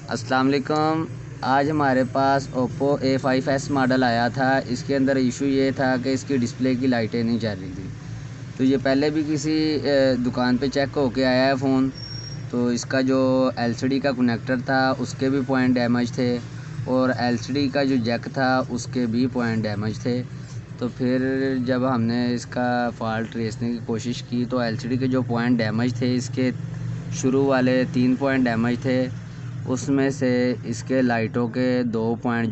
अस्सलाम वालेकुम। आज हमारे पास ओप्पो A5s मॉडल आया था। इसके अंदर इशू ये था कि इसकी डिस्प्ले की लाइटें नहीं चल रही थी। तो ये पहले भी किसी दुकान पे चेक होके आया है फ़ोन। तो इसका जो LCD का कनेक्टर था उसके भी पॉइंट डैमेज थे और LCD का जो जैक था उसके भी पॉइंट डैमेज थे। तो फिर जब हमने इसका फ़ॉल्ट ट्रेसने की कोशिश की तो LCD के जो पॉइंट डैमेज थे, इसके शुरू वाले 3 पॉइंट डैमेज थे, उसमें से इसके लाइटों के 2 पॉइंट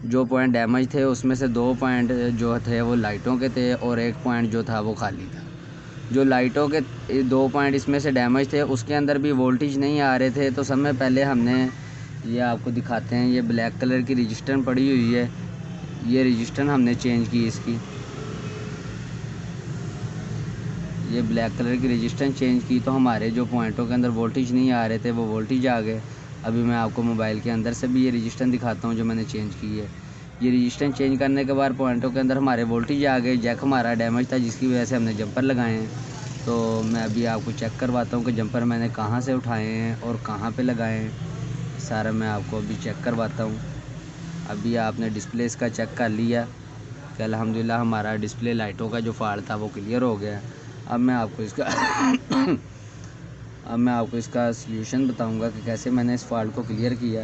जो पॉइंट डैमेज थे उसमें से 2 पॉइंट जो थे वो लाइटों के थे और 1 पॉइंट जो था वो खाली था। जो लाइटों के 2 पॉइंट इसमें से डैमेज थे उसके अंदर भी वोल्टेज नहीं आ रहे थे। तो समय पहले हमने ये आपको दिखाते हैं, ये ब्लैक कलर की रजिस्टर पड़ी हुई है, ये रजिस्टर हमने चेंज की इसकी। ये ब्लैक कलर की रजिस्टर चेंज की तो हमारे जो पॉइंटों के अंदर वोल्टेज नहीं आ रहे थे वो वोल्टेज आ गए। अभी मैं आपको मोबाइल के अंदर से भी ये रजिस्टर दिखाता हूँ जो मैंने चेंज की है। ये रजिस्टर चेंज करने के बाद पॉइंटों के अंदर हमारे वोल्टेज आ गए। जैक हमारा डैमेज था जिसकी वजह से हमने जंपर लगाए हैं। तो मैं अभी आपको चेक करवाता हूँ कि जंपर मैंने कहाँ से उठाए हैं और कहाँ पर लगाए हैं, सारा मैं आपको अभी चेक करवाता हूँ। अभी आपने डिस्प्ले इसका चेक कर लिया कि अल्हम्दुलिल्लाह हमारा डिस्प्ले लाइटों का जो फॉल्ट था वो क्लियर हो गया। अब मैं आपको इसका सल्यूशन बताऊंगा कि कैसे मैंने इस फॉल्ट को क्लियर किया।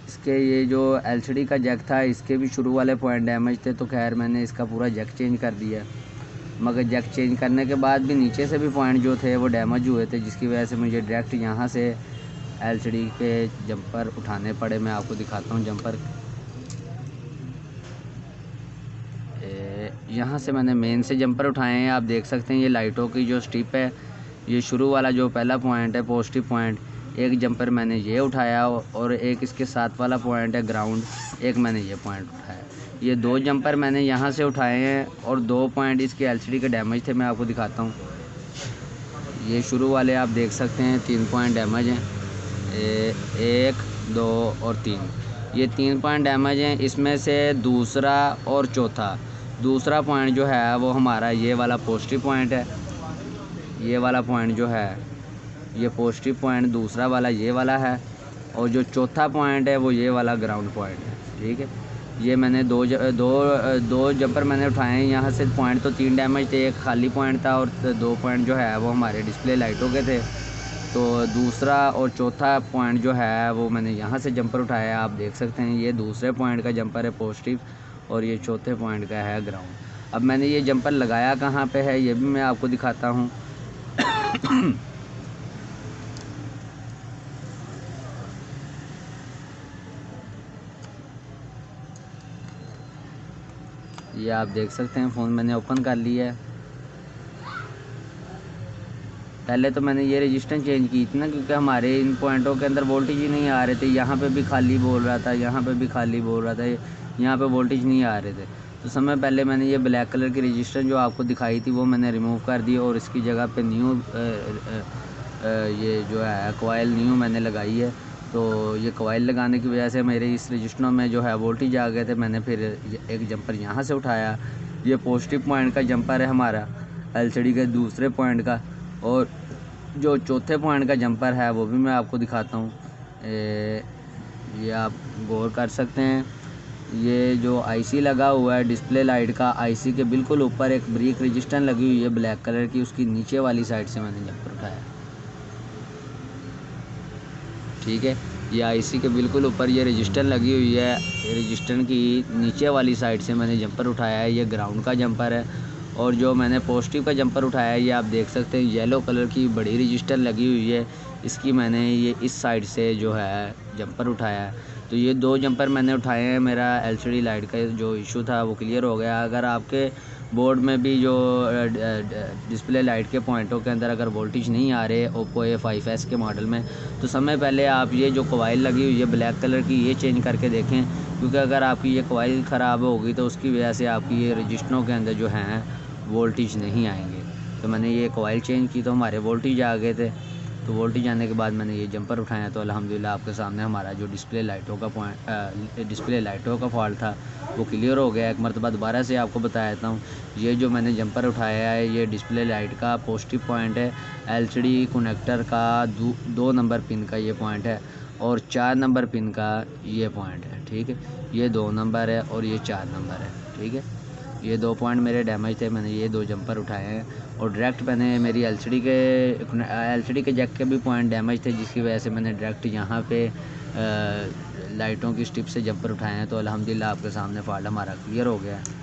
इसके ये जो LCD का जैक था इसके भी शुरू वाले पॉइंट डैमेज थे। तो खैर मैंने इसका पूरा जैक चेंज कर दिया, मगर जैक चेंज करने के बाद भी नीचे से भी पॉइंट जो थे वो डैमेज हुए थे, जिसकी वजह से मुझे डायरेक्ट यहाँ से LCD के जंपर उठाने पड़े। मैं आपको दिखाता हूँ जंपर। यहाँ से मैंने मेन से जंपर उठाए हैं। आप देख सकते हैं ये लाइटों की जो स्ट्रिप है, ये शुरू वाला जो पहला पॉइंट है पॉजिटिव पॉइंट, एक जंपर मैंने ये उठाया और एक इसके साथ वाला पॉइंट है ग्राउंड, एक मैंने ये पॉइंट उठाया। ये 2 जंपर मैंने यहाँ से उठाए हैं और 2 पॉइंट इसके LCD के डैमेज थे। मैं आपको दिखाता हूँ, ये शुरू वाले आप देख सकते हैं 3 पॉइंट डैमेज हैं, 1, 2 और 3, ये 3 पॉइंट डैमेज हैं। इसमें से दूसरा पॉइंट जो है वो हमारा ये वाला पॉजिटिव पॉइंट है। ये वाला पॉइंट जो है ये पॉजिटिव पॉइंट दूसरा वाला ये वाला है और जो चौथा पॉइंट है वो ये वाला ग्राउंड पॉइंट है। ठीक है, ये मैंने दो जंपर मैंने उठाए हैं। यहाँ से पॉइंट तो 3 डैमेज थे, एक खाली पॉइंट था और 2 पॉइंट जो है वो हमारे डिस्प्ले लाइटों के थे। तो दूसरा और चौथा पॉइंट जो है वो मैंने यहाँ से जंपर उठाया। आप देख सकते हैं ये दूसरे पॉइंट का जंपर है पॉजिटिव और ये चौथे पॉइंट का है ग्राउंड। अब मैंने ये जंपर लगाया कहाँ पे है ये भी मैं आपको दिखाता हूँ। ये आप देख सकते हैं, फ़ोन मैंने ओपन कर लिया है। पहले तो मैंने ये रजिस्टर चेंज की थी ना, क्योंकि हमारे इन पॉइंटों के अंदर वोल्टेज ही नहीं आ रहे थे। यहाँ पे भी खाली बोल रहा था, यहाँ पे भी खाली बोल रहा था, यहाँ पे वोल्टेज नहीं आ रहे थे। तो समय पहले मैंने ये ब्लैक कलर की रजिस्टर जो आपको दिखाई थी वो मैंने रिमूव कर दी और इसकी जगह पे न्यू ये जो है कॉइल न्यू मैंने लगाई है। तो ये कॉइल लगाने की वजह से मेरे इस रजिस्टरों में जो है वोल्टेज आ गए थे। मैंने फिर एक जंपर यहाँ से उठाया, ये पॉजिटिव पॉइंट का जंपर है हमारा LCD के दूसरे पॉइंट का, और जो चौथे पॉइंट का जंपर है वो भी मैं आपको दिखाता हूँ। ये आप गौर कर सकते हैं, ये जो IC लगा हुआ है डिस्प्ले लाइट का, IC के बिल्कुल ऊपर एक ब्रिक रजिस्टर लगी हुई है ब्लैक कलर की, उसकी नीचे वाली साइड से मैंने जंपर उठाया। ठीक है, ये IC के बिल्कुल ऊपर ये रजिस्टर लगी हुई है, रजिस्टर की नीचे वाली साइड से मैंने जंपर उठाया है। ये ग्राउंड का जंपर है और जो मैंने पॉजिटिव का जंपर उठाया है ये आप देख सकते हैं येलो कलर की बड़ी रजिस्टर लगी हुई है, इसकी मैंने ये इस साइड से जो है जंपर उठाया है। तो ये 2 जंपर मैंने उठाए हैं। मेरा LCD लाइट का जो इशू था वो क्लियर हो गया। अगर आपके बोर्ड में भी जो डिस्प्ले लाइट के पॉइंटों के अंदर अगर वोल्टेज नहीं आ रहे ओप्पो A5s के मॉडल में, तो समय पहले आप ये जो कॉइल लगी हुई है ब्लैक कलर की ये चेंज करके देखें, क्योंकि अगर आपकी ये कॉइल ख़राब होगी तो उसकी वजह से आपकी ये रजिस्टरों के अंदर जो हैं वोल्टेज नहीं आएंगे। तो मैंने ये कॉइल चेंज की तो हमारे वोल्टेज आ गए थे। तो वोल्टेज आने के बाद मैंने ये जंपर उठाया तो अल्हम्दुलिल्लाह आपके सामने हमारा जो डिस्प्ले लाइटों का फॉल्ट था वो क्लियर हो गया। एक मरतबा दोबारा से आपको बता देता हूँ, ये जो मैंने जंपर उठाया है ये डिस्प्ले लाइट का पॉजिटिव पॉइंट है, एलसीडी कनेक्टर का 2 नंबर पिन का ये पॉइंट है और 4 नंबर पिन का ये पॉइंट है। ठीक है, ये 2 नंबर है और ये 4 नंबर है। ठीक है, ये 2 पॉइंट मेरे डैमेज थे, मैंने ये 2 जंपर उठाए हैं और डायरेक्ट मैंने मेरी एलसीडी के जैक के भी पॉइंट डैमेज थे, जिसकी वजह से मैंने डायरेक्ट यहाँ पे लाइटों की स्ट्रिप से जंपर उठाए हैं। तो अल्हम्दुलिल्लाह आपके सामने फॉल्ट हमारा क्लियर हो गया है।